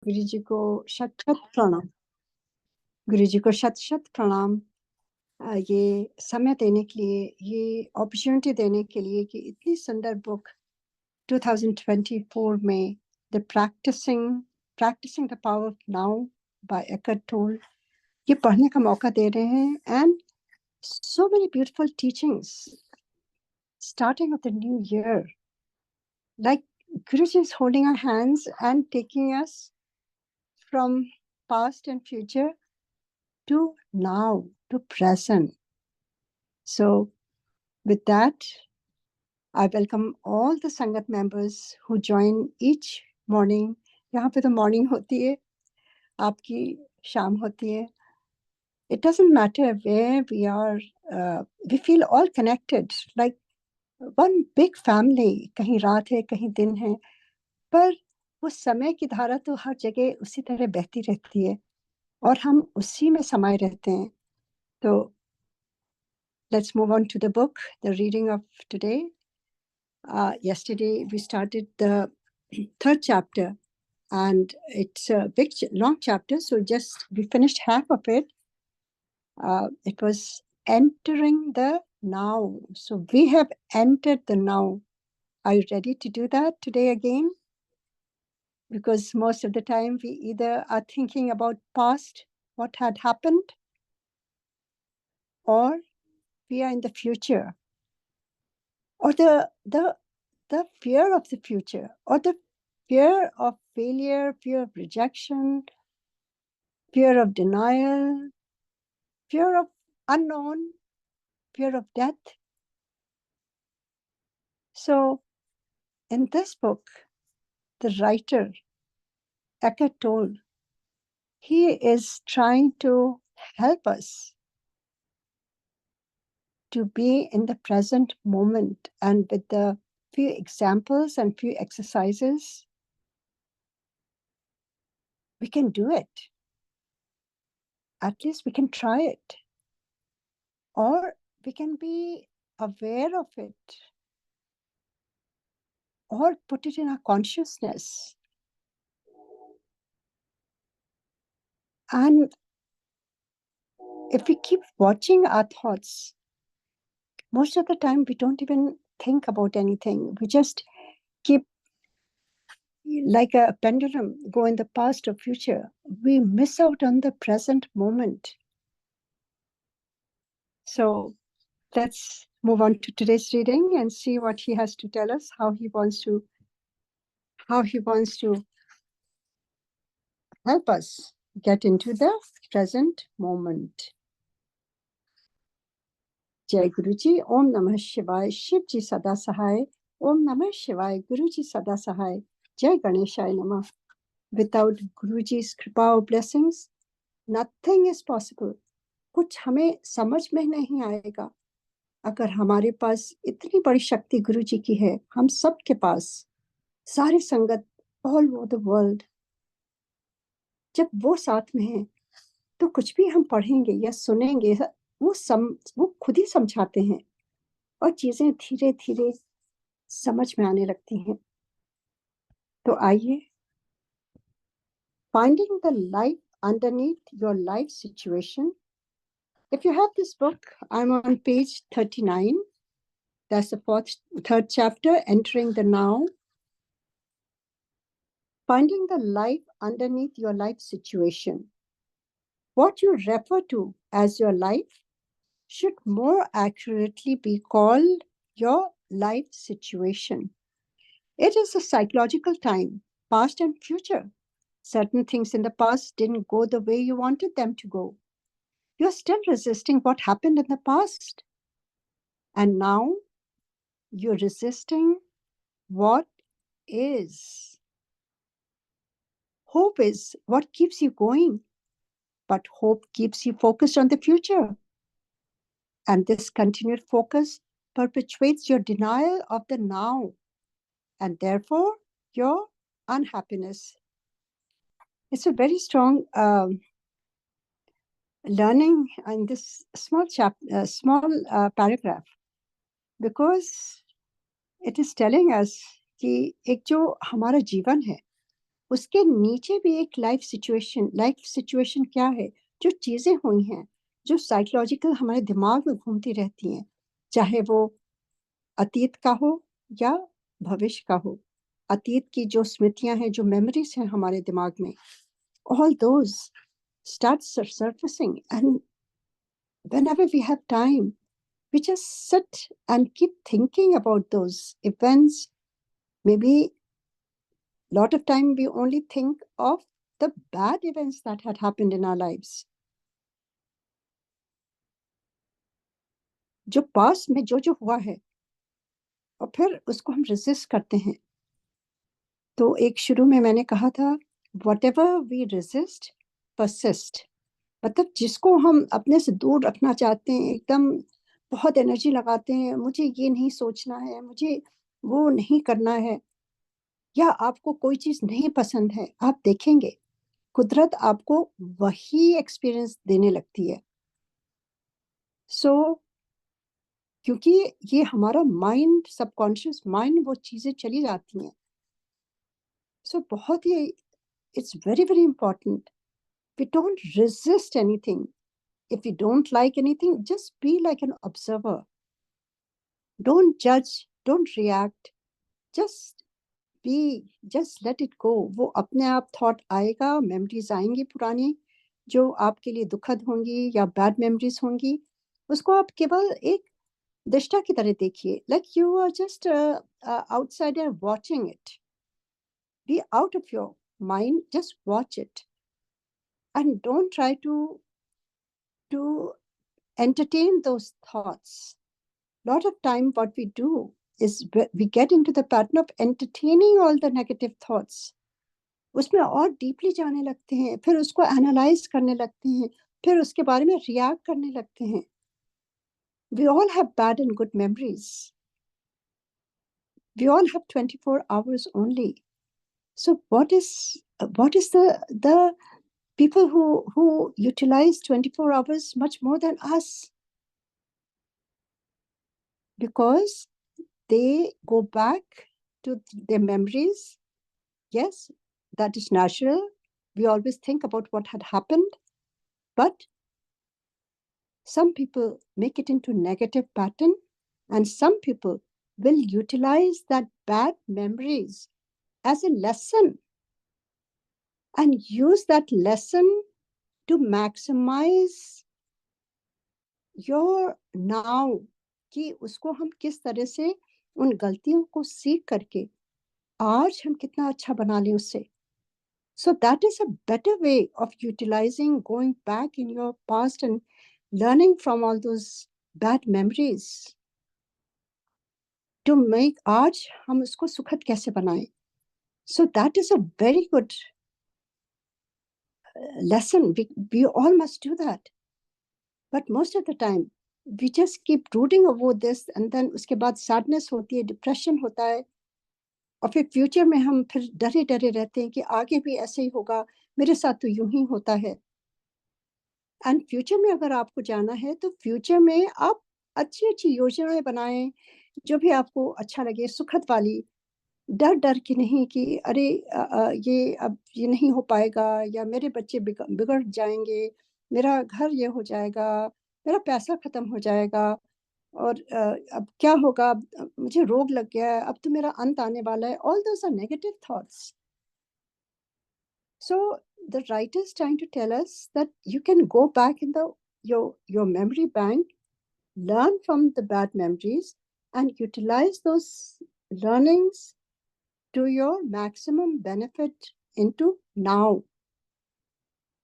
गुरु जी को शत शत प्रणाम। गुरु जी को शत शत प्रणाम। ये समय देने के लिए, ये अपॉर्चुनिटी देने के लिए कि इतनी सुंदर बुक 2024 में the practising the power of now by Eckhart Tolle, ये पढ़ने का मौका दे रहे हैं। And so many beautiful teachings starting of the new year, like Guruji is holding our hands and taking us from past and future to now, to present. So with that, I welcome all the Sangat members who join each morning. यहाँ पे तो morning होती है, आपकी शाम होती है. It doesn't matter where we are, we feel all connected, like one big family. कहीं रात है, कहीं दिन है, पर वो समय की धारा तो हर जगह उसी तरह बहती रहती है और हम उसी में समाये रहते हैं. तो let's move on to the book, the reading of today. Yesterday we started the third chapter, and it's a big, long chapter, so just we finished half of it. It was entering the now. So we have entered the now. Are you ready to do that today again? Because most of the time we either are thinking about past, what had happened, or we are in the future, or the fear of the future, or the fear of failure, fear of rejection, fear of denial, fear of unknown, fear of death. So in this book, the writer, Eckhart Tolle, he is trying to help us to be in the present moment, and with the few examples and few exercises, we can do it. At least we can try it. Or we can be aware of it, or put it in our consciousness. And if we keep watching our thoughts, most of the time we don't even think about anything. We just keep, like a pendulum, go in the past or future. We miss out on the present moment. So let's move on to today's reading and see what he has to tell us, how he wants to help us get into the present moment. जय गुरु जी. ओम नमः शिवाय. शिव जी सदा सहाय. ओम नमः शिवाय. गुरु जी सदा सहाय. जय गणेशाय नमः. Without Guruji's kripa or blessings, nothing is possible. कुछ हमें समझ में नहीं आएगा. अगर हमारे पास इतनी बड़ी शक्ति गुरु जी की है, हम सब के पास, सारी संगत all over the world, जब वो साथ में है, तो कुछ भी हम पढ़ेंगे या सुनेंगे, वो खुद ही समझाते हैं और चीजें धीरे धीरे समझ में आने लगती हैं. तो आइए, finding the light underneath your life situation. If you have this book, I'm on page 39. That's the third chapter, Entering the Now. Finding the life underneath your life situation. What you refer to as your life should more accurately be called your life situation. It is a psychological time, past and future. Certain things in the past didn't go the way you wanted them to go. You're still resisting what happened in the past. And now you're resisting what is. Hope is what keeps you going, but hope keeps you focused on the future. And this continued focus perpetuates your denial of the now, and therefore your unhappiness. It's a very strong learning in this small paragraph, because it is telling us कि एक जो हमारा जीवन है, उसके नीचे भी एक लाइफ सिचुएशन क्या है, जो चीजें हुई हैं, जो साइकोलॉजिकल हमारे दिमाग में घूमती रहती हैं, चाहे वो अतीत का हो या भविष्य का हो। अतीत की जो स्मृतियां हैं, जो मेमोरीज हैं हमारे दिमाग में, all those start surfacing, and whenever we have time, we just sit and keep thinking about those events. Maybe a lot of time we only think of the bad events that had happened in our lives. जो past में जो जो हुआ है, और फिर उसको हम रेजिस्ट करते हैं। तो एक शुरू में मैंने कहा था, whatever we resist persist, मतलब जिसको हम अपने से दूर रखना चाहते हैं, एकदम बहुत एनर्जी लगाते हैं, मुझे ये नहीं सोचना है, मुझे वो नहीं करना है, या आपको कोई चीज नहीं पसंद है, आप देखेंगे कुदरत आपको वही एक्सपीरियंस देने लगती है। सो क्योंकि ये हमारा माइंड, सबकॉन्शियस माइंड, वो चीजें चली जाती हैं। सो बहुत ही, it's very very important, we don't resist anything. If you don't like anything, just be like an observer. Don't judge, don't react. Just be, just let it go. वो अपने आप थॉट आएगा, मेमोरीज आएंगी पुरानी, जो आपके लिए दुखद होंगी या बैड मेमोरीज होंगी, उसको आप केवल एक दृष्टा की तरह देखिए, like you are just a outsider watching it. Be out of your mind, just watch it, and don't try to entertain those thoughts. Lot of time what we do is we get into the pattern of entertaining all the negative thoughts. उसमें और deeply जाने लगते हैं, फिर उसको analyse करने लगते हैं, फिर उसके बारे में रिएक्ट करने लगते हैं। We all have bad and good memories. We all have 24 hours only. So what is the people who utilize 24 hours much more than us? Because they go back to their memories. Yes, that is natural. We always think about what had happened, but some people make it into negative pattern, and some people will utilize that bad memories as a lesson and use that lesson to maximize your now, कि उसको हम किस तरह से उन गलतियों को सीख करके आज हम कितना अच्छा बना लें उससे। So that is a better way of utilizing, going back in your past and learning from all those bad memories to make आज हम उसको सुखद कैसे बनाएं। So that is a very good lesson. We all must do that. But most of the time we just keep brooding over this, and then उसके बाद sadness होती है, depression होता है, और फिर फ्यूचर में हम फिर डरे डरे रहते हैं कि आगे भी ऐसे ही होगा, मेरे साथ तो यूं ही होता है। एंड फ्यूचर में अगर आपको जाना है तो फ्यूचर में आप अच्छी अच्छी योजनाएं बनाएं, जो भी आपको अच्छा लगे, सुखद वाली, डर डर के नहीं कि अरे ये अब ये नहीं हो पाएगा, या मेरे बच्चे बिगड़ जाएंगे, मेरा घर ये हो जाएगा, मेरा पैसा खत्म हो जाएगा, और अब क्या होगा, अब मुझे रोग लग गया है, अब तो मेरा अंत आने वाला है। All those are negative thoughts. So the writer is trying to tell us that you can go back in your memory bank, learn from the bad memories, and utilize those learnings to your maximum benefit into now.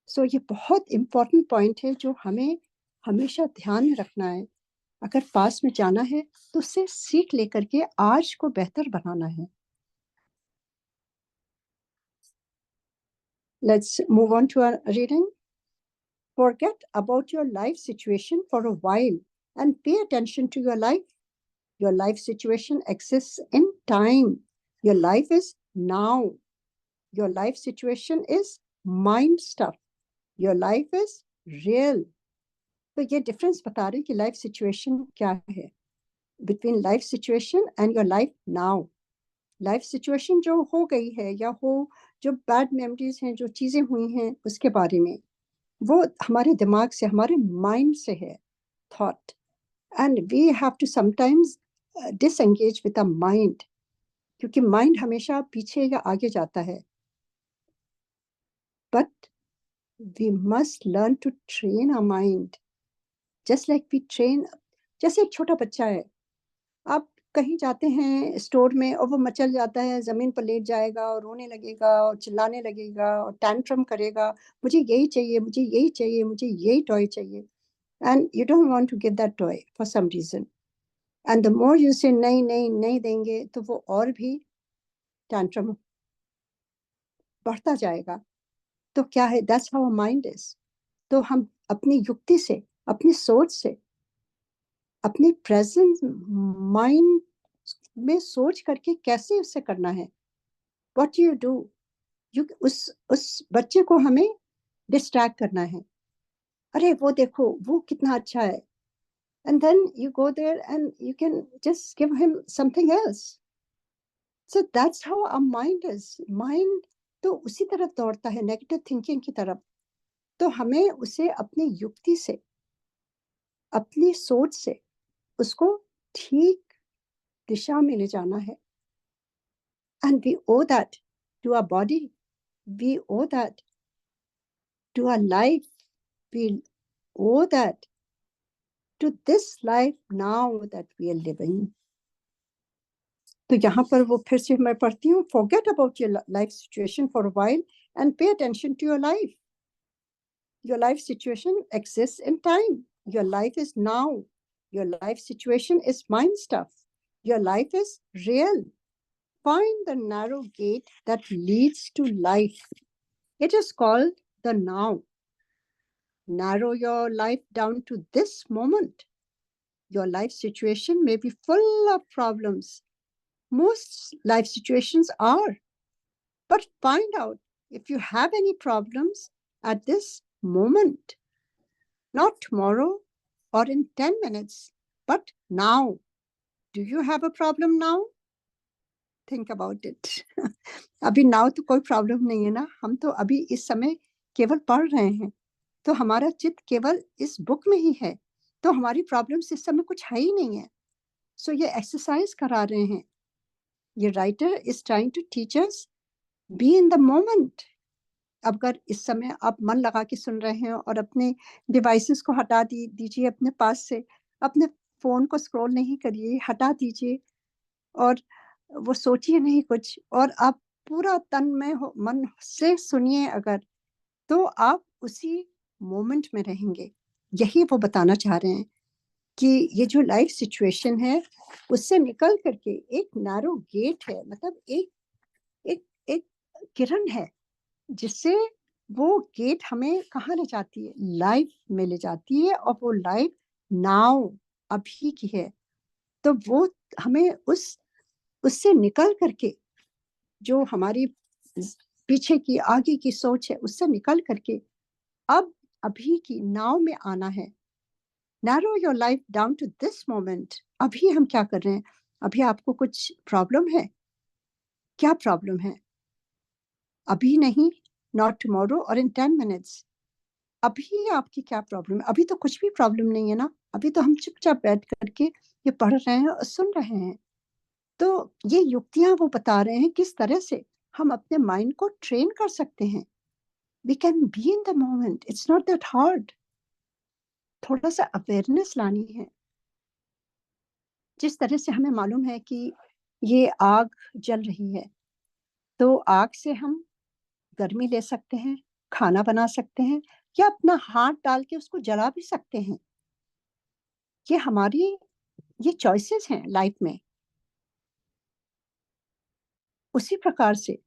So ये बहुत important point है जो हमें हमेशा ध्यान में रखना है। अगर पास में जाना है तो उससे सीख लेकर के आज को बेहतर बनाना है। Let's move on to our reading. Forget about your life situation for a while and pay attention to your life. Your life situation exists in time. Your life is now. Your life situation is mind stuff. Your life is real. तो ये difference बता रहे हैं कि life situation क्या है, between life situation and your life now. Life situation जो हो गई है या हो जो बैड मेमोरीज हैं, जो चीज़ें हुई हैं उसके बारे में, वो हमारे दिमाग से, हमारे माइंड से है, thought. And we have to sometimes disengage with the mind, क्योंकि माइंड हमेशा पीछे या आगे जाता है. But we must learn to train our mind just like we train. जैसे एक छोटा बच्चा है, आप कहीं जाते हैं स्टोर में और वो मचल जाता है, जमीन पर लेट जाएगा और रोने लगेगा और चिल्लाने लगेगा और टैंट्रम करेगा, मुझे यही चाहिए, मुझे यही चाहिए, मुझे यही टॉय चाहिए. And you don't want to give that toy for some reason. And the more you say नहीं नहीं नहीं देंगे, तो वो और भी टैंट्रम बढ़ता जाएगा. तो क्या है, दैट्स हाउ माइंड इज. तो हम अपनी युक्ति से, अपनी सोच से, अपनी प्रेजेंट माइंड में सोच करके कैसे उससे करना है. व्हाट यू डू, यू उस बच्चे को हमें डिस्ट्रैक्ट करना है. अरे वो देखो, वो कितना अच्छा है. And then you go there and you can just give him something else. So that's how our mind is. Mind तो उसी तरफ दौड़ता है, नेगेटिव थिंकिंग की तरफ. तो हमें उसे अपनी युक्ति से, अपनी सोच से उसको ठीक दिशा में ले जाना है. And we owe that to our body, we owe that to our life, we owe that to this life now that we are living. तो यहाँ पर वो फिर से मैं पढ़ती हूँ, forget about your life situation for a while and pay attention to your life. Your life situation exists in time. Your life is now. Your life situation is mind stuff. Your life is real. Find the narrow gate that leads to life. It is called the now. Narrow your life down to this moment. Your life situation may be full of problems. Most life situations are. But find out if you have any problems at this moment. Not tomorrow or in 10 minutes, but now. Do you have a problem now? Think about it. अभी now तो कोई problem नहीं है ना. हम तो अभी इस समय केवल पढ़ रहे हैं. तो हमारा चित्त केवल इस बुक में ही है. तो हमारी प्रॉब्लम्स इस समय कुछ है ही नहीं है. सो ये एक्सरसाइज करा रहे हैं. ये writer is trying to teach us be in the moment. अगर इस समय आप मन लगा के सुन रहे हैं और अपने डिवाइसेस को हटा दीजिए अपने पास से, अपने फोन को स्क्रॉल नहीं करिए, हटा दीजिए और वो सोचिए नहीं कुछ, और आप पूरा तन में मन से सुनिए अगर, तो आप उसी मोमेंट में रहेंगे. यही वो बताना चाह रहे हैं कि ये जो लाइफ सिचुएशन है उससे निकल करके एक नैरो गेट है, मतलब एक एक एक किरण है जिससे वो गेट हमें कहाँ ले जाती है, लाइफ में ले जाती है. और वो लाइफ नाउ, अभी की है. तो वो हमें उससे निकल करके, जो हमारी पीछे की आगे की सोच है उससे निकल करके अब अभी की नाव में आना है. Narrow your life down to this moment. अभी हम क्या कर रहे हैं? अभी आपको कुछ प्रॉब्लम है? क्या प्रॉब्लम है? अभी नहीं, नॉट टुमारो और इन 10 मिनट्स. अभी आपकी क्या प्रॉब्लम है? अभी तो कुछ भी प्रॉब्लम नहीं है ना. अभी तो हम चुपचाप बैठ करके ये पढ़ रहे हैं और सुन रहे हैं. तो ये युक्तियां वो बता रहे हैं किस तरह से हम अपने माइंड को ट्रेन कर सकते हैं. We can be in the moment. It's not that hard. थोड़ा सा अवेयरनेस लानी है. जिस तरह से हमें मालूम है कि ये आग जल रही है, तो आग से हम गर्मी ले सकते हैं, खाना बना सकते हैं, या अपना हाथ डाल के उसको जला भी सकते हैं. ये हमारी ये चॉइसेस हैं लाइफ में. उसी प्रकार से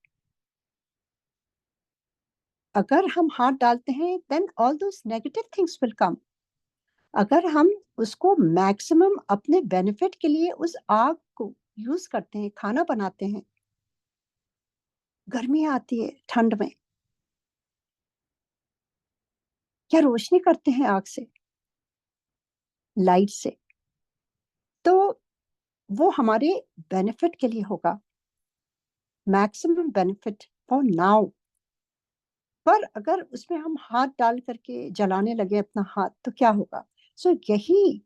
अगर हम हाथ डालते हैं, then all those negative things will come. अगर हम उसको मैक्सिमम अपने बेनिफिट के लिए उस आग को यूज करते हैं, खाना बनाते हैं, गर्मी आती है ठंड में, या रोशनी करते हैं आग से, लाइट से, तो वो हमारे बेनिफिट के लिए होगा, मैक्सिमम बेनिफिट फॉर नाउ। पर अगर उसमें हम हाथ डाल करके जलाने लगे अपना हाथ तो क्या होगा? सो यही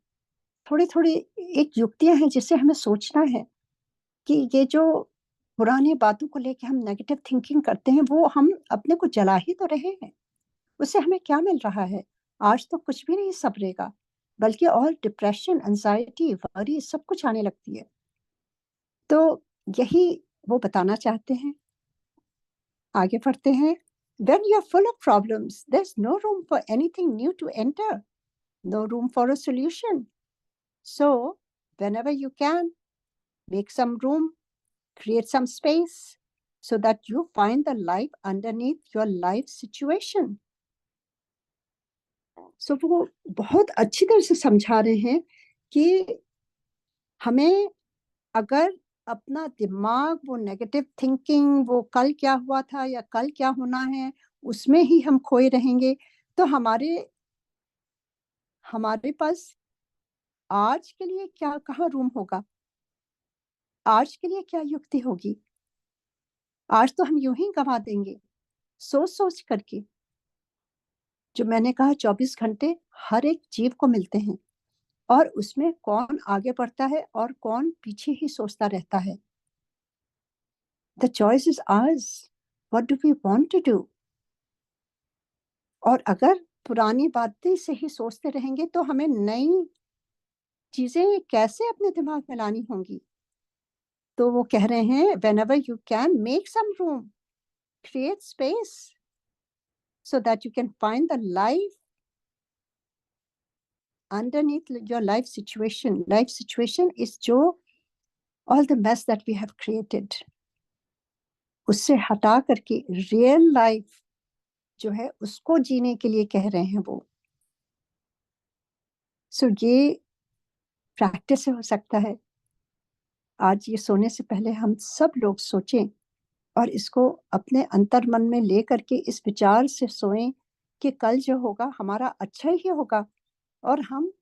थोड़ी थोड़ी एक युक्तियां हैं जिससे हमें सोचना है कि ये जो पुरानी बातों को लेके हम नेगेटिव थिंकिंग करते हैं वो हम अपने को जला ही तो रहे हैं। उससे हमें क्या मिल रहा है? आज तो कुछ भी नहीं सबरेगा, बल्कि और डिप्रेशन, एंजाइटी, वरी सब कुछ आने लगती है। तो यही वो बताना चाहते हैं। आगे बढ़ते हैं। When you're full of problems, there's no room for anything new to enter, no room for a solution. So, whenever you can, make some room, create some space so that you find the life underneath your life situation. So, वो बहुत अच्छी तरह से समझा रहे हैं कि हमें अगर अपना दिमाग वो नेगेटिव थिंकिंग, वो कल क्या हुआ था या कल क्या होना है, उसमें ही हम खोए रहेंगे, तो हमारे हमारे पास आज के लिए क्या कहाँ रूम होगा? आज के लिए क्या युक्ति होगी? आज तो हम यूं ही गवा देंगे सोच सोच करके। जो मैंने कहा 24 घंटे हर एक जीव को मिलते हैं और उसमें कौन आगे बढ़ता है और कौन पीछे ही सोचता रहता है। The choice is ours, what do we want to do. और अगर पुरानी बातें से ही सोचते रहेंगे तो हमें नई चीजें कैसे अपने दिमाग में लानी होंगी? तो वो कह रहे हैं whenever you can, make some room, create space so that you can find the life underneath your life situation. Life situation is जो all the mess that we have created, उससे हटा करके रियल लाइफ जो है उसको जीने के लिए कह रहे हैं वो। सो ये प्रैक्टिस से हो सकता है। आज ये सोने से पहले हम सब लोग सोचें और इसको अपने अंतर मन में ले करके इस विचार से सोएं कि कल जो होगा हमारा अच्छा ही होगा। और हम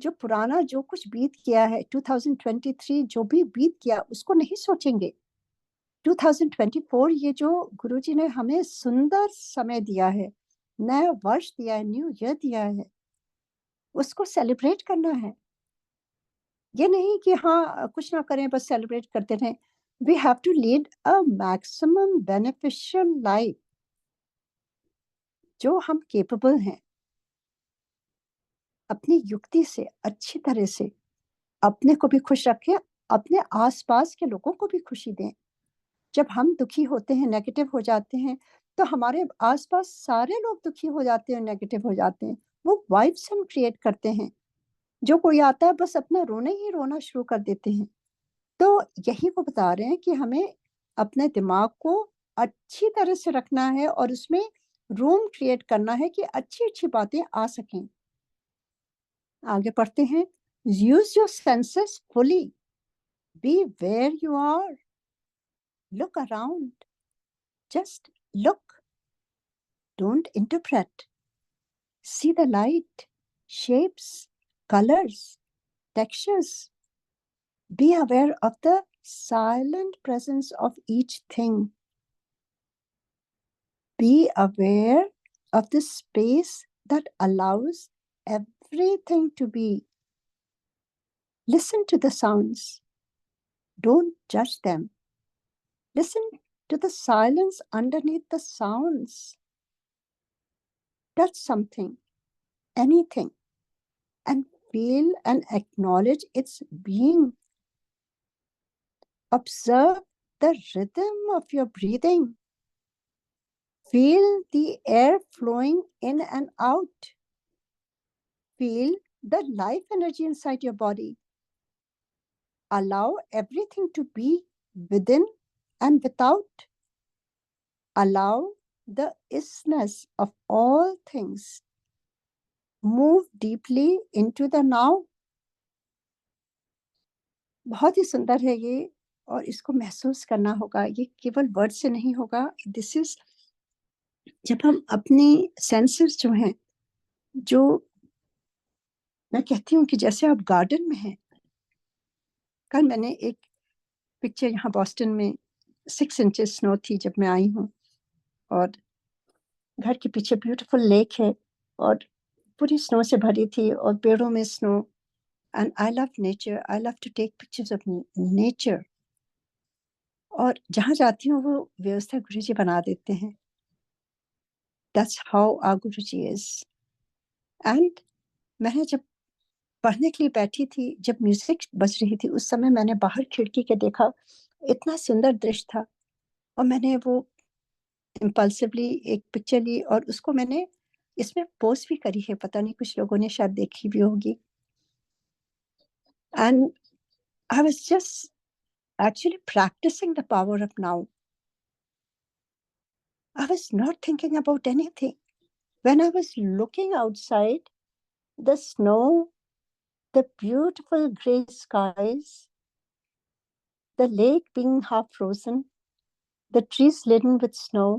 जो पुराना जो कुछ बीत गया है 2023 जो भी बीत गया उसको नहीं सोचेंगे। 2024 ये जो गुरुजी ने हमें सुंदर समय दिया है, नया वर्ष दिया है, न्यू ईयर दिया है, उसको सेलिब्रेट करना है। ये नहीं कि हाँ कुछ ना करें बस सेलिब्रेट करते रहें। We have to lead a maximum beneficial life जो हम केपेबल हैं। अपनी युक्ति से अच्छी तरह से अपने को भी खुश रखें, अपने आसपास के लोगों को भी खुशी दें। जब हम दुखी होते हैं, नेगेटिव हो जाते हैं, तो हमारे आसपास सारे लोग दुखी हो जाते हैं, नेगेटिव हो जाते हैं। वो वाइब्स हम क्रिएट करते हैं। जो कोई आता है बस अपना रोने ही रोना शुरू कर देते हैं। तो यही वो बता रहे हैं कि हमें अपने दिमाग को अच्छी तरह से रखना है और उसमें रूम क्रिएट करना है कि अच्छी-अच्छी बातें आ सकें। आगे पढ़ते हैं। Use your senses fully, be where you are, look around, just look, don't interpret, see the light, shapes, colors, textures. Be aware of the silent presence of each thing. Be aware of the space that allows everything to be. Listen to the sounds. Don't judge them. Listen to the silence underneath the sounds. Touch something, anything, and feel and acknowledge its being. Observe the rhythm of your breathing. Feel the air flowing in and out. Feel the life energy inside your body. Allow everything to be within and without. Allow the isness of all things. Move deeply into the now. बहुत ही सुंदर है ये और इसको महसूस करना होगा। ये केवल वर्ड से नहीं होगा। दिस इज जब हम अपनी सेंसेस जो हैं, जो मैं कहती हूँ कि जैसे आप गार्डन में हैं। कल मैंने एक पिक्चर यहाँ बॉस्टन में 6 इंचेस स्नो थी जब मैं आई हूँ। और घर के पीछे ब्यूटीफुल लेक है और पूरी स्नो से भरी थी और पेड़ों में snow. And I love nature, I love to take pictures of nature. और जहाँ जाती हूँ वो व्यवस्था गुरुजी बना देते हैं. That's how our Guruji is. And मैंने जब पढ़ने के लिए बैठी थी, जब म्यूजिक बज रही थी, उस समय मैंने बाहर खिड़की के देखा, इतना सुंदर दृश्य था. और मैंने वो इम्पल्सिवली एक पिक्चर ली और उसको मैंने इसमें पोस्ट भी करी है. पता नहीं कुछ लोगों ने शायद देखी भी होगी. And I was just actually practicing the power of now. I was not thinking about anything. When I was looking outside, the snow, the beautiful gray skies, the lake being half frozen, the trees laden with snow,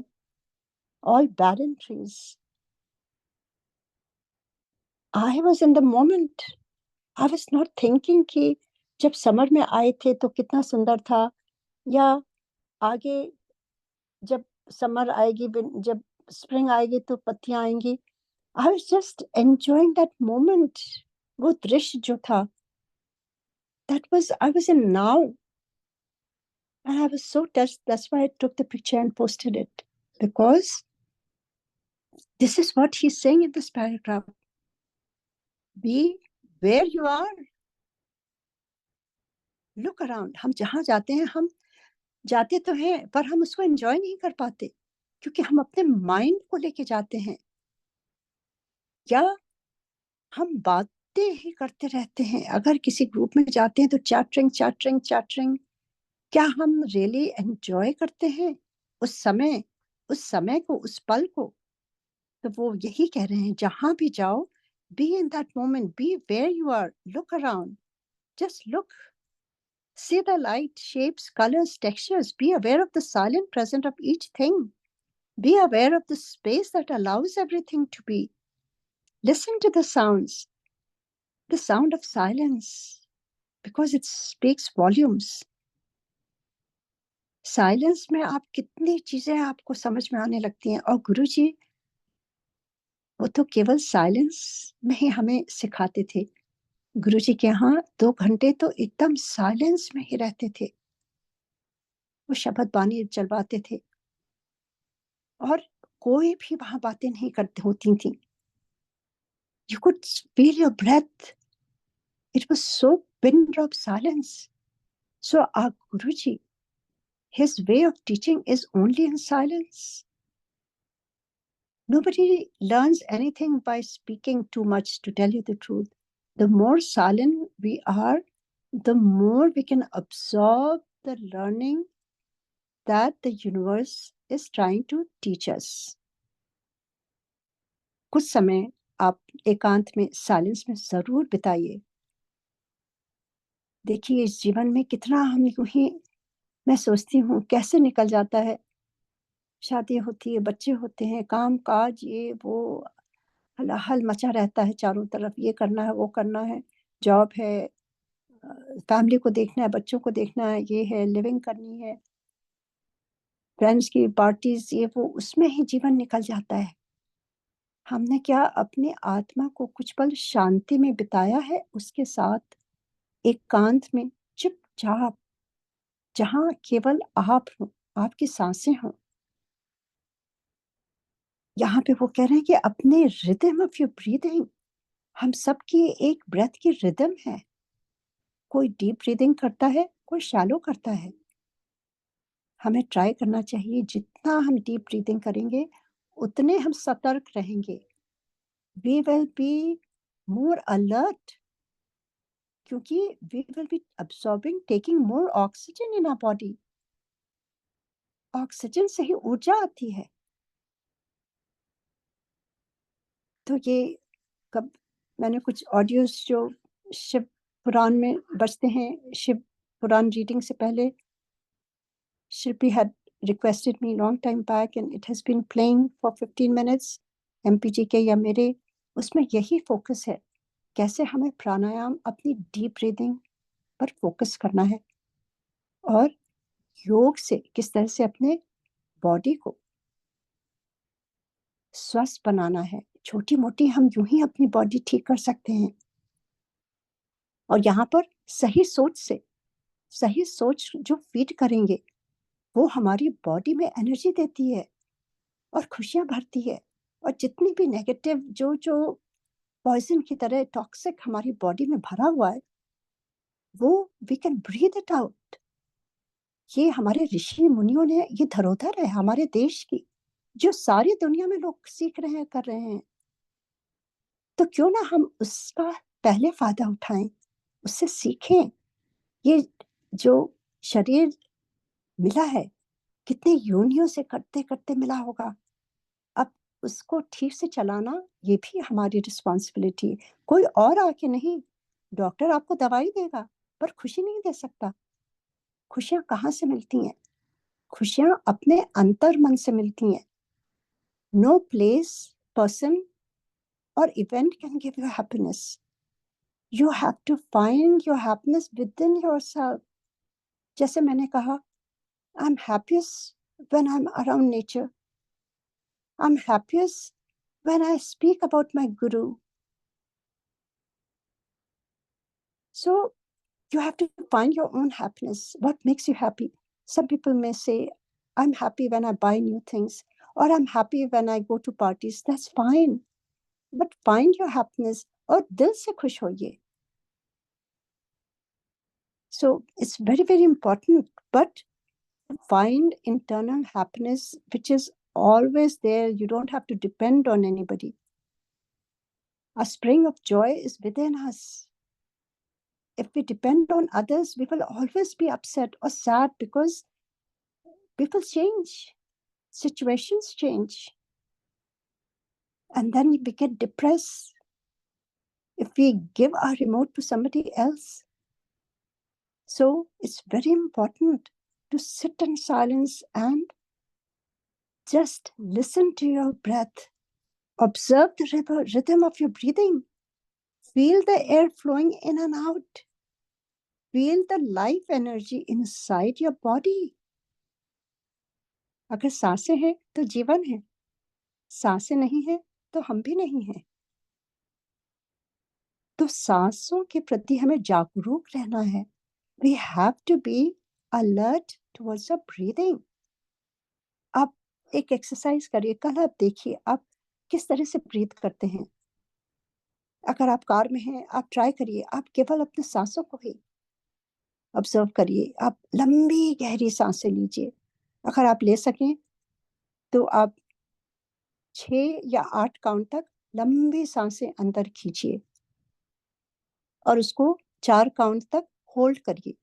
all barren trees. I was in the moment. I was not thinking कि जब summer में आए थे तो कितना सुंदर था, या आगे जब समर आएगी, जब स्प्रिंग आएगी तो पत्तियां आएंगी. I was just enjoying that moment. वो दृश्य जो था, I was in now. And I was so touched. That's why I took the picture and posted it. Because this is what he's saying in this paragraph. Be where you are. Look around. हम जहाँ जाते हैं, हम जाते तो हैं पर हम उसको एंजॉय नहीं कर पाते, क्योंकि हम अपने माइंड को लेके जाते हैं, या हम बातें ही करते रहते हैं. अगर किसी ग्रुप में जाते हैं तो चैटरिंग चैटरिंग चैटरिंग. क्या हम रियली एंजॉय करते हैं उस समय को, उस पल को? तो वो यही कह रहे हैं, जहां भी जाओ, be in that moment, be where you are, look around, just look, see the light, shapes, colors, textures, be aware of the silent present of each thing, be aware of the space that allows everything to be, listen to the sounds, the sound of silence, because it speaks volumes. Silence में आप कितनी चीजें आपको समझ में आने लगती हैं. और गुरुजी वो तो केवल साइलेंस में ही हमें सिखाते थे. गुरुजी के यहाँ 2 घंटे तो एकदम साइलेंस में ही रहते थे. वो शब्द बानी चलवाते थे और कोई भी वहां बातें नहीं करती होती थी. You could feel your breath. It was so pin drop silence. So our Guruji, his way of teaching is only in silence. Nobody learns anything by speaking too much, to tell you the truth. The more silent we are, the more we can absorb the learning that the universe is trying to teach us. कुछ समय आप एकांत में, silence में जरूर बिताइए. देखिए इस जीवन में कितना हम यूं ही, मैं सोचती हूँ कैसे निकल जाता है. शादी होती है, बच्चे होते हैं, काम काज, ये वो हलाहल मचा रहता है चारों तरफ. ये करना है, वो करना है, जॉब है, फैमिली को देखना है, बच्चों को देखना है, ये है, लिविंग करनी है, फ्रेंड्स की पार्टीज, ये वो, उसमें ही जीवन निकल जाता है. हमने क्या अपनी आत्मा को कुछ पल शांति में बिताया है उसके साथ, एकांत में, चुपचाप, जहां केवल आप हो, आपकी सांसें हो. यहाँ पे वो कह रहे हैं कि अपने रिदम ऑफ योर ब्रीदिंग, हम सबकी एक ब्रेथ की रिदम है. कोई डीप ब्रीदिंग करता है, कोई शैलो करता है. हमें ट्राई करना चाहिए, जितना हम डीप ब्रीदिंग करेंगे उतने हम सतर्क रहेंगे. We will be more alert, क्योंकि we will be absorbing, taking more oxygen in our body. Oxygen से ही ऊर्जा आती है. तो ये कब मैंने कुछ ऑडियोज जो शिव पुराण में बजते हैं, शिव पुराण रीडिंग से पहले, Shilpi had requested me long time back and it has been playing for 15 minutes, MPG के या मेरे, उसमें यही फोकस है, कैसे हमें प्राणायाम, अपनी डीप ब्रीदिंग पर फोकस करना है, और योग से किस तरह से अपने बॉडी को स्वस्थ बनाना है। छोटी मोटी हम यूं ही अपनी बॉडी ठीक कर सकते हैं। और यहाँ पर सही सोच जो फीड करेंगे वो हमारी बॉडी में एनर्जी देती है और खुशियां भरती है। और जितनी भी नेगेटिव जो पॉइजन की तरह टॉक्सिक हमारी बॉडी में भरा हुआ है वो we can breathe it out. ये हमारे ऋषि मुनियों ने, ये धरोहर है हमारे देश की जो सारी दुनिया में लोग सीख रहे हैं, कर रहे हैं। तो क्यों ना हम उसका पहले फायदा उठाएं, उससे सीखें। ये जो शरीर मिला है कितने योनियों से करते करते मिला होगा। अब उसको ठीक से चलाना ये भी हमारी रिस्पॉन्सिबिलिटी है। कोई और आके नहीं, डॉक्टर आपको दवाई देगा पर खुशी नहीं दे सकता। खुशियां कहाँ से मिलती हैं? खुशियां अपने अंतर मन से मिलती हैं। नो प्लेस, पर्सन और event can give you happiness. You have to find your happiness within yourself. जैसे मैंने कहा, I am happiest when I am around nature. I am happiest when I speak about my guru. So you have to find your own happiness. What makes you happy? Some people may say, I'm happy when I buy new things, or I'm happy when I go to parties. That's fine. But find your happiness और दिल से खुश होइए. So it's very, very important. But find internal happiness, which is always there. You don't have to depend on anybody. A spring of joy is within us. If we depend on others, we will always be upset or sad because people change, situations change, and then we get depressed if we give our remote to somebody else. So it's very important to sit in silence and just listen to your breath. Observe the rhythm of your breathing. Feel the air flowing in and out. Feel the life energy inside your body. अगर सांसें हैं तो जीवन है, सांसें नहीं है तो हम भी नहीं हैं। तो सांसों के प्रति हमें जागरूक रहना है। We have to be alert towards the breathing. आप एक एक्सरसाइज करिए, कल आप देखिए आप किस तरह से ब्रीथ करते हैं। अगर आप कार में हैं, आप ट्राई करिए, आप केवल अपने सांसों को ही ऑब्जर्व करिए। आप लंबी गहरी सांसें लीजिए। अगर आप ले सकें तो आप 6 या 8 काउंट तक लंबी सांसें अंदर खींचिए और उसको 4 काउंट तक होल्ड करिए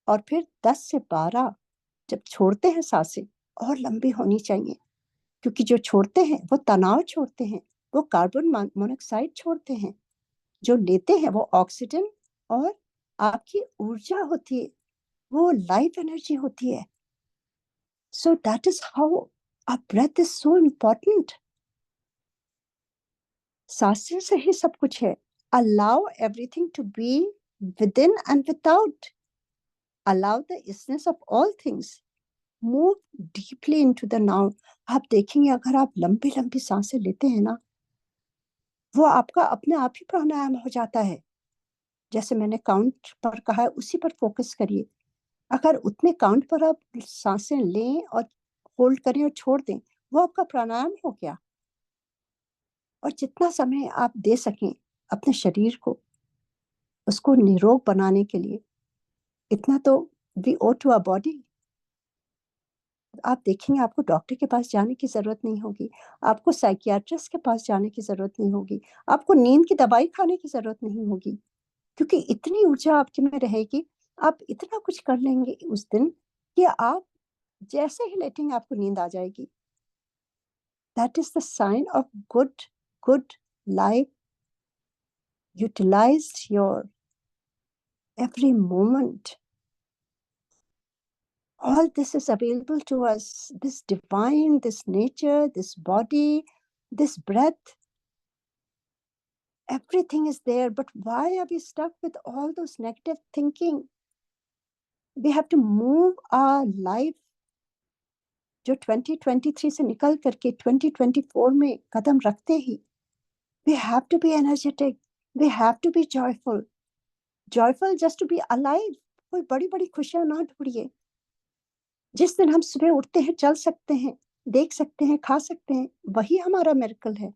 और फिर 10 से 12 जब छोड़ते हैं सांसें और लंबी होनी चाहिए, क्योंकि जो छोड़ते हैं वो तनाव छोड़ते हैं, वो कार्बन मोनोऑक्साइड छोड़ते हैं। जो लेते हैं वो ऑक्सीजन और आपकी ऊर्जा होती है, वो लाइफ एनर्जी होती है। So that is how our breath is so important. सांसें से ही सब कुछ है। Allow everything to be within and without. Allow the isness of all things. Move deeply into the now. आप देखेंगे अगर आप लंबी लंबी सांसें लेते हैं ना, वो आपका अपने आप ही प्राणायाम हो जाता है। जैसे मैंने काउंट पर कहा है उसी पर फोकस करिए। अगर उतने काउंट पर आप सांसें लें और होल्ड करें और छोड़ दें, वो आपका प्राणायाम हो गया। और जितना समय आप दे सकें अपने शरीर को, उसको निरोग बनाने के लिए, इतना तो we owe to our body. आप देखेंगे आपको डॉक्टर के पास जाने की जरूरत नहीं होगी, आपको साइकियाट्रिस्ट के पास जाने की जरूरत नहीं होगी, आपको नींद की दवाई खाने की जरूरत नहीं होगी, क्योंकि इतनी ऊर्जा आपके में रहेगी। आप इतना कुछ कर लेंगे उस दिन कि आप जैसे ही लेटेंगे आपको नींद आ जाएगी। That is the sign of good life. Utilise your every moment. All this is available to us. This divine, this nature, this body, this breath, everything is there. But why are we stuck with all those negative thinking? We have to move our life जो 2023 से निकल करके 2024 में कदम रखते ही, we have to be energetic, we have to be joyful just to be alive. कोई बड़ी बड़ी खुशियां ना ढूंढिए। जिस दिन हम सुबह उठते हैं, चल सकते हैं, देख सकते हैं, खा सकते हैं, वही हमारा मिरेकल है,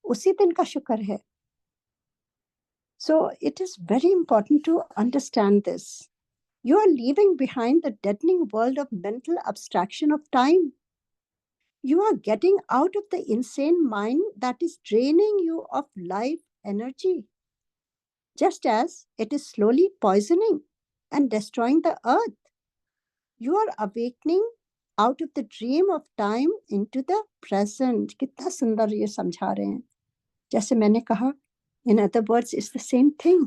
उसी दिन का शुक्र है। So it is very important to understand this. You are leaving behind the deadening world of mental abstraction of time. You are getting out of the insane mind that is draining you of life energy, just as it is slowly poisoning and destroying the earth. You are awakening out of the dream of time into the present. कितना सुंदर ये समझा रहे हैं। जैसे मैंने कहा, in other words, it's the same thing.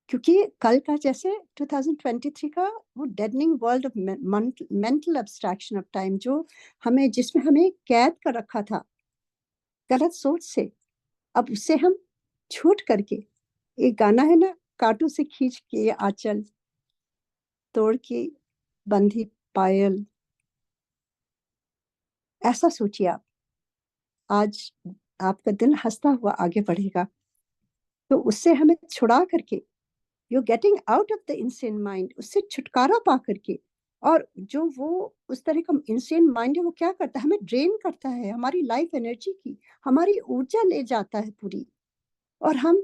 क्योंकि कल का जैसे 2023 का वो deadening world of mental abstraction of time, जो हमें, जिसमें हमें कैद कर रखा था गलत सोच से, अब उससे हम छूट करके, एक गाना है ना, कांटों से खींच के आंचल, तोड़ के बंधी पायल, ऐसा सोचिए आप। आज आपका दिन हंसता हुआ आगे बढ़ेगा, तो उससे हमें छुड़ा करके, you getting out of the insane mind, उससे छुटकारा पा करके। और जो वो उस तरह का इंसेन माइंड है, वो क्या करता है, हमें ड्रेन करता है, हमारी लाइफ एनर्जी की, हमारी ऊर्जा ले जाता है पूरी, और हम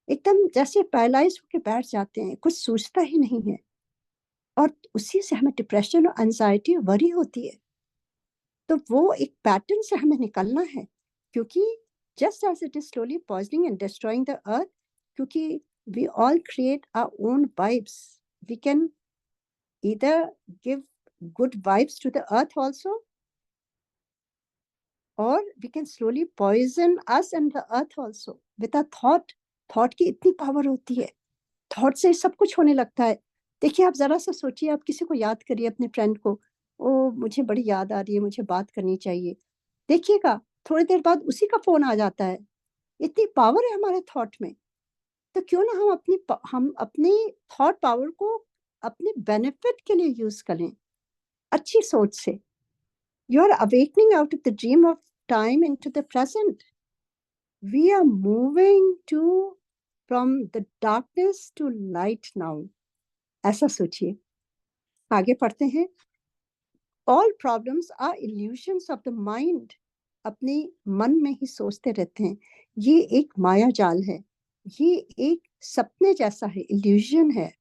एकदम जैसे पैरालाइज होकर बैठ जाते हैं, कुछ सोचता ही नहीं है, और उसी से हमें डिप्रेशन और एंजाइटी वरी होती है। तो वो एक पैटर्न से हमें निकलना है, क्योंकि just as it is slowly poisoning and destroying the earth, क्योंकि we all create our own vibes. We can either give good vibes to the earth also, or we can slowly poison us and the earth also with a thought. Thought की इतनी power होती है, thought से सब कुछ होने लगता है। देखिए, आप जरा सा सोचिए, आप किसी को याद करिए, अपने फ्रेंड को, ओ मुझे बड़ी याद आ रही है, मुझे बात करनी चाहिए, देखिएगा थोड़ी देर बाद उसी का फोन आ जाता है। इतनी पावर है हमारे थॉट में। तो क्यों ना हम अपनी थॉट पावर को अपने बेनिफिट के लिए यूज करें, अच्छी सोच से। You are awakening out of the dream of time into the present. We are moving to from the darkness to light now, ऐसा सोचिए। आगे पढ़ते हैं। All problems are illusions of the mind. अपने मन में ही सोचते रहते हैं, ये एक माया जाल है, ये एक सपने जैसा है, इल्यूजन है।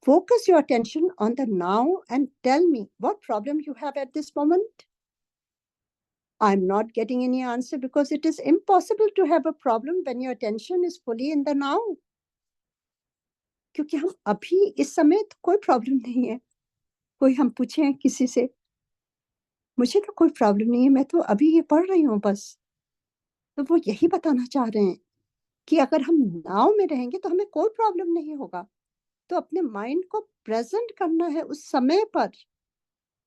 Focus your attention on the now and tell me what problem you have at this moment. I'm not getting any answer because it is impossible to have a problem when your attention is fully in the now. क्योंकि हम अभी इस समय तो कोई problem नहीं है। कोई हम पूछे किसी से, मुझे तो कोई प्रॉब्लम नहीं है, मैं तो अभी ये पढ़ रही हूँ बस। तो वो यही बताना चाह रहे हैं कि अगर हम नाव में रहेंगे तो हमें कोई प्रॉब्लम नहीं होगा। तो अपने माइंड को प्रेजेंट करना है उस समय पर।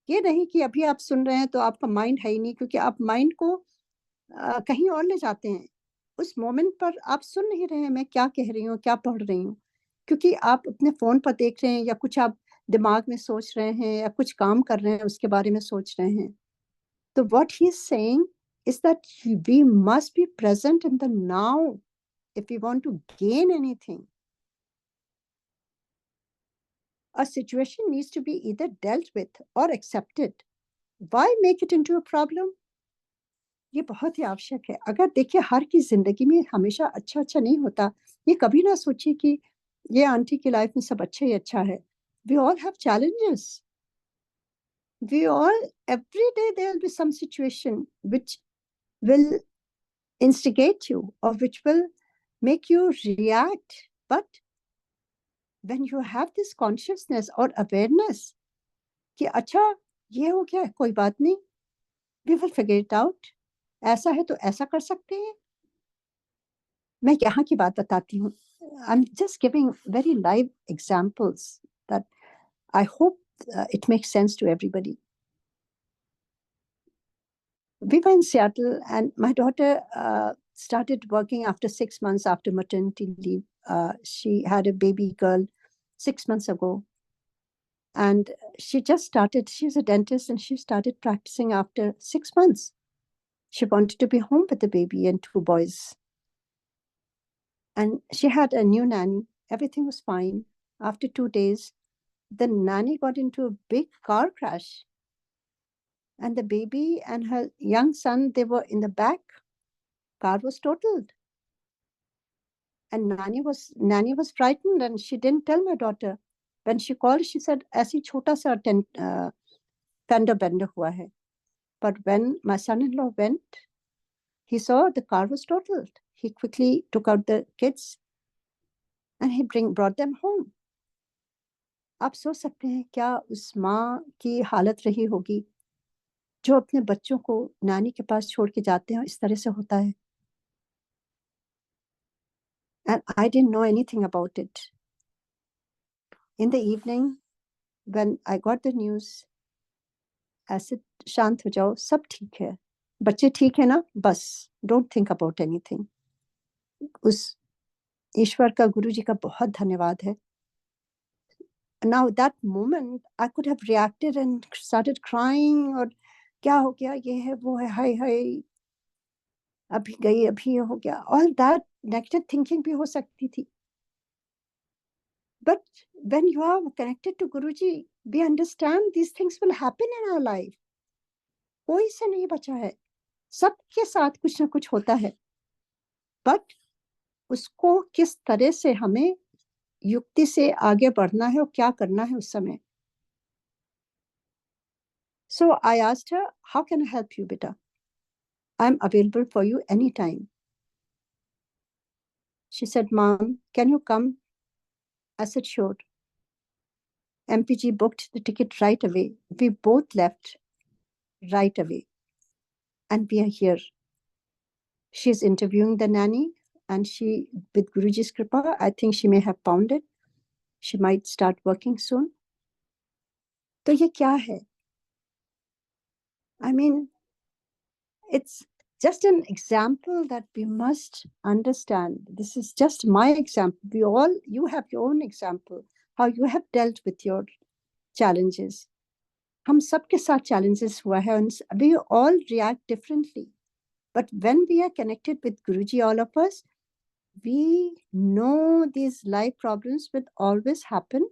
ये नहीं कि अभी आप सुन रहे हैं तो आपका माइंड है ही नहीं, क्योंकि आप माइंड को कहीं और ले जाते हैं। उस मोमेंट पर आप सुन नहीं रहे हैं मैं क्या कह रही हूँ, क्या पढ़ रही हूँ, क्योंकि आप अपने फोन पर देख रहे हैं, या कुछ आप दिमाग में सोच रहे हैं, या कुछ काम कर रहे हैं उसके बारे में सोच रहे हैं। तो what he is saying is that we must be present in the now if we want to gain anything. A situation needs to be either dealt with or accepted. Why make it into a problem? ये बहुत ही आवश्यक है। अगर देखिए, हर की जिंदगी में हमेशा अच्छा अच्छा नहीं होता। ये कभी ना सोचिए कि ये आंटी की लाइफ में सब अच्छा ही अच्छा है। We all have challenges. We all, every day there will be some situation which will instigate you or which will make you react. But when you have this consciousness or awareness कि अच्छा ये हो गया, कोई बात नहीं, we will figure it out. ऐसा है तो ऐसा कर सकते हैं। मैं यहाँ की बात बताती हूँ। I'm just giving very live examples that I hope it makes sense to everybody. We were in Seattle and my daughter started working after 6 months after maternity leave. She had a baby girl 6 months ago. And she just started, she's a dentist, and she started practicing after 6 months. She wanted to be home with the baby and 2 boys. And she had a new nanny. Everything was fine. After 2 days, the nanny got into a big car crash. And the baby and her young son, they were in the back. Car was totaled. And nanny was frightened, and she didn't tell my daughter. When she called, she said, "ऐसी छोटा सा fender bender hua hai." But when my son-in-law went, he saw the car was totaled. He quickly took out the kids and he brought them home. आप सोच सकते हैं क्या उस माँ की हालत रही होगी जो अपने बच्चों को नानी के पास छोड़ के जाते हैं, इस तरह से होता है. And I didn't know anything about it. In the evening, when I got the news, ऐसे शांत हो जाओ, सब ठीक है, बच्चे ठीक है ना, बस डोंट थिंक अबाउट एनीथिंग. उस ईश्वर का, गुरु जी का बहुत धन्यवाद है. Now that moment I could have reacted and started crying, और क्या हो गया, ये है वो है, हाय हाय अभी गई, अभी ये हो गया. All that negative thinking भी हो सकती थी. But when you are connected to Guruji, we understand these things will happen in our life. कोई से नहीं बचा है, सबके साथ कुछ ना कुछ होता है. But उसको किस तरह से हमें युक्ति से आगे बढ़ना है और क्या करना है उस समय. So I asked her, how can I help you, beta? I'm available for you anytime. She said, Mom, can you come? I said, sure. MPG booked the ticket right away. We both left right away. And we are here. She's interviewing the nanny, and she, with Guruji's kripa, I think she may have found it. She might start working soon. तो ये क्या है? I mean, it's just an example that we must understand. This is just my example. You have your own example, how you have dealt with your challenges. हम सबके साथ challenges हुआ है, and we all react differently. But when we are connected with Guruji, all of us, we know these life problems will always happen.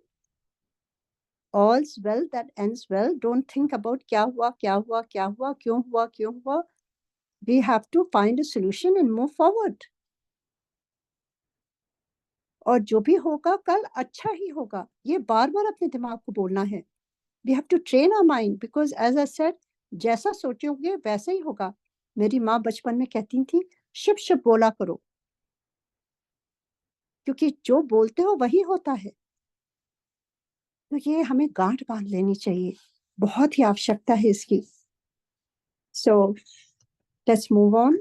All's well that ends well. Don't think about क्या हुआ, क्यों हुआ. We have to find a solution and move forward. और जो भी होगा कल अच्छा ही होगा, ये बार-बार अपने दिमाग को बोलना है. We have to train our mind, because as I said, जैसा सोचोगे वैसा ही होगा. मेरी माँ बचपन में कहती थी, शुभ शुभ बोला करो, क्योंकि जो बोलते हो वही होता है. तो ये हमें गांठ बांध लेनी चाहिए, बहुत ही आवश्यकता है इसकी. So let's move on.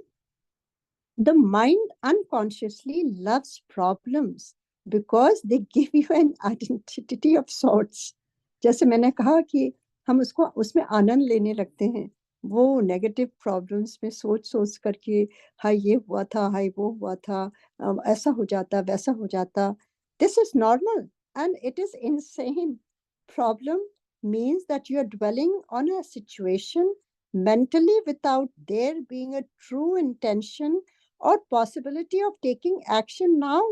The mind unconsciously loves problems because they give you an identity of sorts. जैसे मैंने कहा कि हम उसमें आनंद लेने लगते हैं. वो नेगेटिव प्रॉब्लम्स में सोच करके, हाय ये हुआ था, हाय वो हुआ था, ऐसा हो जाता, वैसा हो जाता. This is normal and it is insane. Problem means that you are dwelling on a situation mentally without there being a true intention or possibility of taking action now,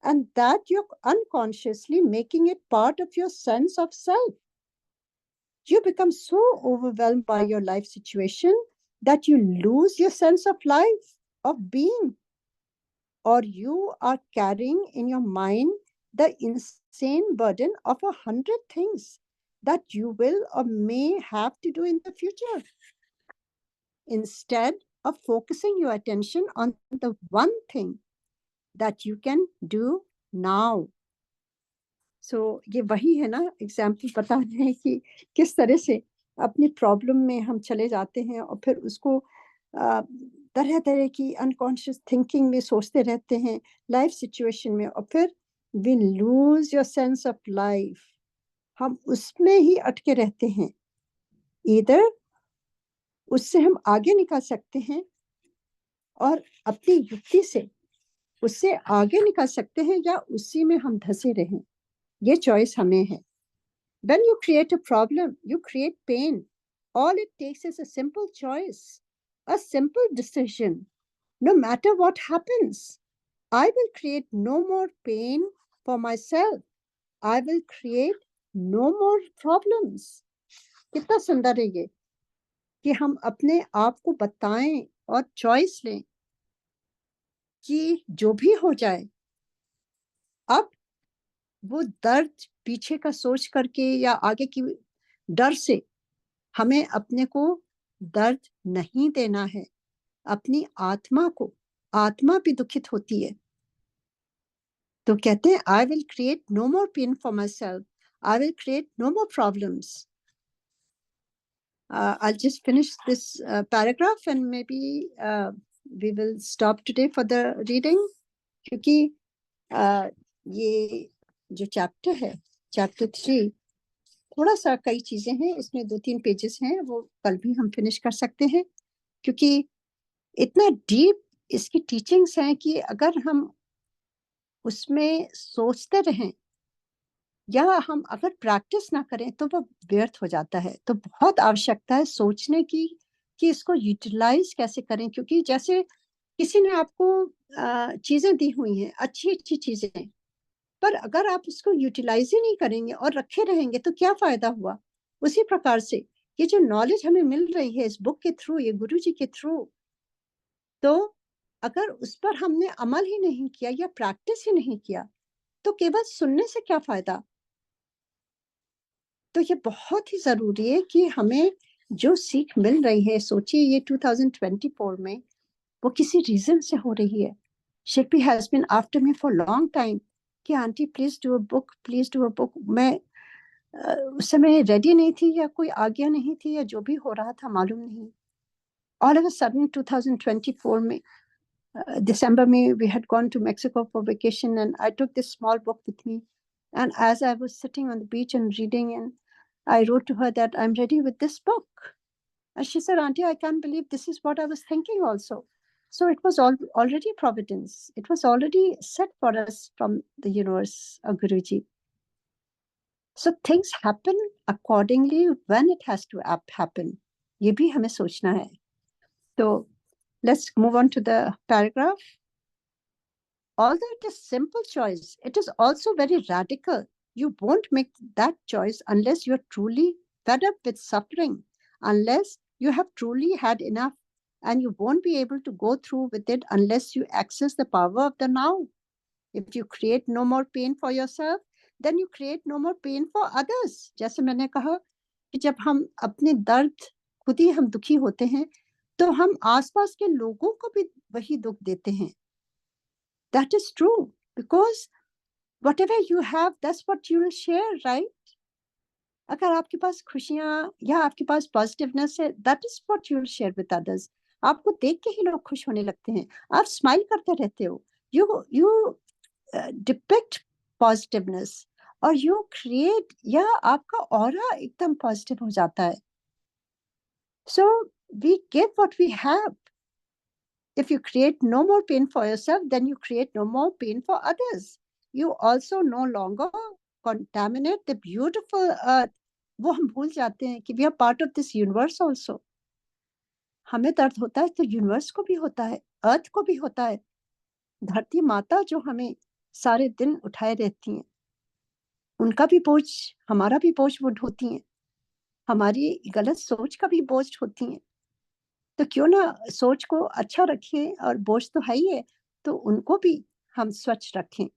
and that you're unconsciously making it part of your sense of self. You become so overwhelmed by your life situation that you lose your sense of life, of being, or you are carrying in your mind the insane burden of 100 things that you will or may have to do in the future, instead of focusing your attention on the one thing that you can do now. So ये वही है ना, example बता रहे हैं कि किस तरह से अपनी प्रॉब्लम में हम चले जाते हैं और फिर उसको तरह तरह की अनकॉन्शियस थिंकिंग में सोचते रहते हैं लाइफ सिचुएशन में, और फिर we lose your sense of life. हम उसमें ही अटके रहते हैं. इधर उससे हम आगे निकल सकते हैं और अपनी युक्ति से उससे आगे निकल सकते हैं, या उसी में हम धंसे रहें. ये चॉइस हमें है. When you create a problem, you create pain. All it takes is a simple choice, a simple decision. No matter what happens, I will create no more pain for myself. I will create no more problems. कितना सुंदर है ये कि हम अपने आप को बताएं और चॉइस लें कि जो भी हो जाए, अब वो दर्द पीछे का सोच करके या आगे की डर से हमें अपने को दर्द नहीं देना है। अपनी आत्मा को, आत्मा भी दुखित होती है। तो कहते हैं I will create no more pain for myself, I will create no more problems. I'll just finish this paragraph and maybe we will stop today for the reading, क्योंकि ये जो चैप्टर है, चैप्टर 3, थोड़ा सा कई चीजें हैं इसमें, 2-3 पेजेस हैं, वो कल भी हम फिनिश कर सकते हैं, क्योंकि इतना डीप इसकी टीचिंग्स हैं कि अगर हम उसमें सोचते रहें या हम अगर प्रैक्टिस ना करें तो वो व्यर्थ हो जाता है। तो बहुत आवश्यकता है सोचने की कि इसको यूटिलाइज कैसे करें, क्योंकि जैसे किसी ने आपको चीजें दी हुई हैं, अच्छी अच्छी चीजें, पर अगर आप उसको यूटिलाइज ही नहीं करेंगे और रखे रहेंगे तो क्या फायदा हुआ। उसी प्रकार से ये जो नॉलेज हमें मिल रही है इस बुक के थ्रू, ये गुरु जी के थ्रू, तो अगर उस पर हमने अमल ही नहीं किया या प्रैक्टिस ही नहीं किया तो केवल सुनने से क्या फायदा। तो ये बहुत ही जरूरी है कि हमें जो सीख मिल रही है, सोचिए ये 2024 में वो किसी रीजन से हो रही है। Shilpi has been after me for long time कि aunty please do a book, please do a book. मैं उस समय रेडी नहीं थी या कोई आज्ञा नहीं थी या जो भी हो रहा था मालूम नहीं। ऑल ऑफ अ सडन 2024 में December में we had gone to Mexico for vacation and I took this small book with me, and as I was sitting on the beach and reading, and I wrote to her that I'm ready with this book. And she said, Auntie, I can't believe this is what I was thinking also. So it was already providence. It was already set for us from the universe of Guruji. So things happen accordingly when it has to happen. ये भी हमें सोचना है. So let's move on to the paragraph. Although it is a simple choice, it is also very radical. You won't make that choice unless you're truly fed up with suffering, unless you have truly had enough, and you won't be able to go through with it unless you access the power of the now. If you create no more pain for yourself, then you create no more pain for others. जैसे मैंने कहा कि जब हम अपने दर्द खुद ही हम दुखी होते हैं तो हम आसपास के लोगों को भी वही दुख देते हैं. That is true, because whatever you have, that's what you will share, right? अगर आपके पास खुशियां या आपके पास पॉजिटिवनेस है, that is what you will share with others. आपको देख के ही लोग खुश होने लगते हैं. आप स्माइल करते रहते हो. You depict positiveness और you create, या आपका ऑरा एकदम पॉजिटिव हो जाता है. So we give what we have. If you create no more pain for yourself, then you create no more pain for others. You also no longer contaminate the beautiful earth. वो हम भूल जाते हैं कि we are part of this universe also. हमें दर्द होता है तो यूनिवर्स को भी होता है, अर्थ को भी होता है. धरती माता जो हमें सारे दिन उठाए रहती हैं, उनका भी बोझ, हमारा भी बोझ वो ढोती हैं. हमारी गलत सोच का भी बोझ ढोती हैं. तो क्यों ना सोच को अच्छा रखें, और बोझ तो है ही है, तो उनको भी हम स्वच्छ रखें.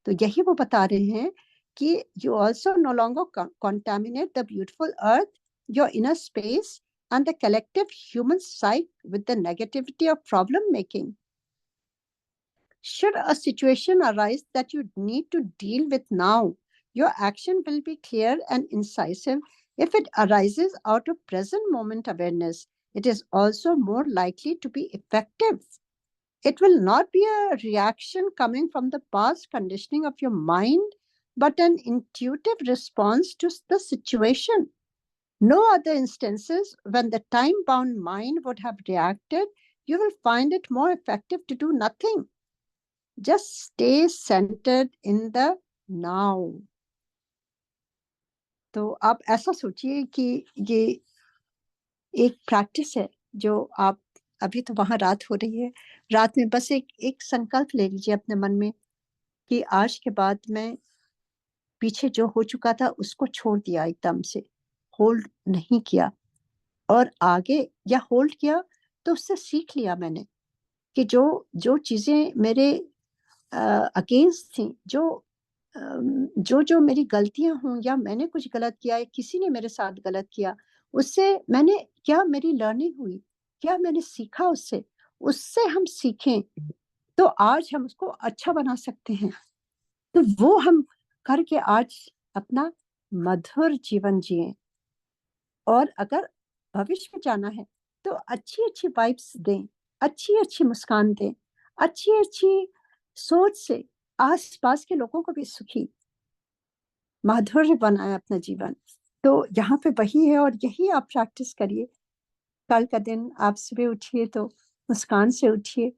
तो यही वो बता रहे हैं कि you also no longer contaminate the beautiful earth, your inner space, and the collective human psyche with the negativity of problem making. Should a situation arise that you need to deal with now, your action will be clear and incisive. If it arises out of present moment awareness, it is also more likely to be effective. It will not be a reaction coming from the past conditioning of your mind, but an intuitive response to the situation. No other instances when the time-bound mind would have reacted, you will find it more effective to do nothing. Just stay centered in the now. तो आप ऐसा सोचिए कि ये एक practice है जो आप अभी तो वहां रात हो रही है, रात में बस एक संकल्प ले लीजिए अपने मन में कि आज के बाद मैं पीछे जो हो चुका था उसको छोड़ दिया, एकदम से होल्ड नहीं किया, और आगे या होल्ड किया तो उससे सीख लिया मैंने कि जो जो चीजें मेरे अगेंस्ट थी, जो जो मेरी गलतियां हों या मैंने कुछ गलत किया या किसी ने मेरे साथ गलत किया, उससे मैंने क्या मेरी लर्निंग हुई, क्या मैंने सीखा उससे, उससे हम सीखें तो आज हम उसको अच्छा बना सकते हैं। तो वो हम करके आज अपना मधुर जीवन जिए, और अगर भविष्य में जाना है तो अच्छी अच्छी वाइब्स दें, अच्छी अच्छी मुस्कान दें, अच्छी अच्छी सोच से आसपास के लोगों को भी सुखी माधुर्य बनाए अपना जीवन। तो यहाँ पे वही है, और यही आप प्रैक्टिस करिए। कल का दिन आप सुबह उठिए तो मुस्कान से उठिए,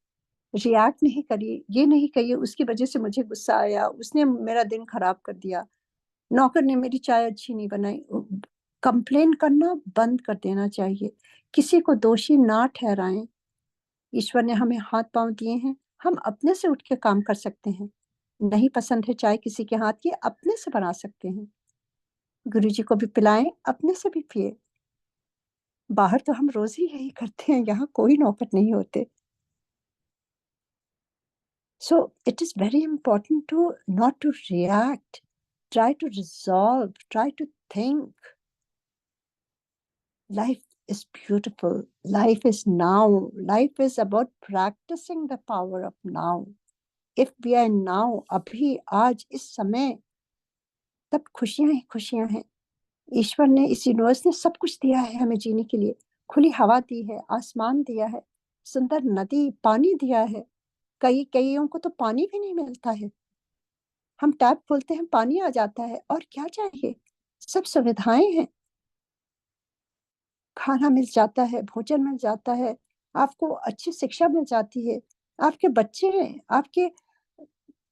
रिएक्ट नहीं करिए, ये नहीं कहिए उसकी वजह से मुझे गुस्सा आया, उसने मेरा दिन खराब कर दिया, नौकर ने मेरी चाय अच्छी नहीं बनाई। कंप्लेन करना बंद कर देना चाहिए, किसी को दोषी ना ठहराएं। ईश्वर ने हमें हाथ पांव दिए हैं, हम अपने से उठ के काम कर सकते हैं। नहीं पसंद है चाय किसी के हाथ की, अपने से बना सकते हैं। गुरु जी को भी पिलाएं, अपने से भी पिए। बाहर तो हम रोज ही यही करते हैं, यहाँ कोई नौकर नहीं होते। So it is very important to not to react, try to resolve, try to think. Life is beautiful. Life is now. Life is about practicing the power of now. If we are now, अभी आज इस समय, तब खुशियां ही खुशियां हैं। ईश्वर ने, इस यूनिवर्स ने सब कुछ दिया है हमें जीने के लिए। खुली हवा दी है, आसमान दिया है, सुंदर नदी, पानी दिया है। कईयों को तो पानी भी नहीं मिलता है, हम टैप खोलते हैं पानी आ जाता है, और क्या चाहिए। सब सुविधाएं हैं, खाना मिल जाता है, भोजन मिल जाता है, आपको अच्छी शिक्षा मिल जाती है, आपके बच्चे हैं, आपके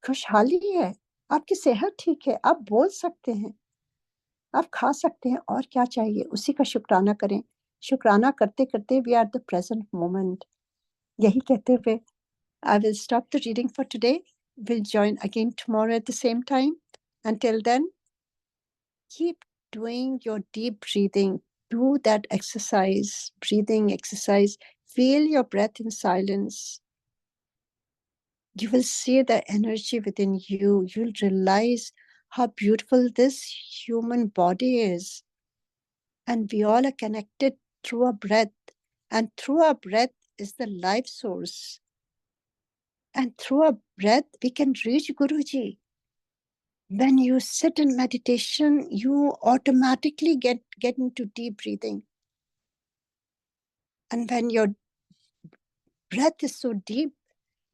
खुशहाली है, आपकी सेहत ठीक है, आप बोल सकते हैं, आप खा सकते हैं, और क्या चाहिए। उसी का शुक्राना करें। शुक्राना करते करते we are the present moment. यही कहते हुए I will stop the reading for today. Will join again tomorrow at the same time. Until then, keep doing your deep breathing. Do that exercise, breathing exercise. Feel your breath in silence. You will see the energy within you. You'll realize how beautiful this human body is. And we all are connected through our breath. And through our breath is the life source. And through our breath, we can reach Guruji. When you sit in meditation, you automatically get into deep breathing. And when your breath is so deep,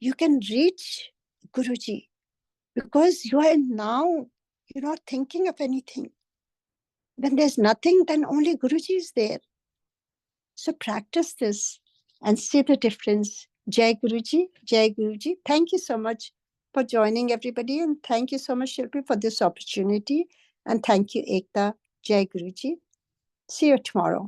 you can reach Guruji, because you are in now. You're not thinking of anything. When there's nothing, then only Guruji is there. So practice this and see the difference. Jai Guruji, Jai Guruji. Thank you so much for joining, everybody. And thank you so much, Shilpi, for this opportunity. And thank you, Ekta. Jai Guruji. See you tomorrow.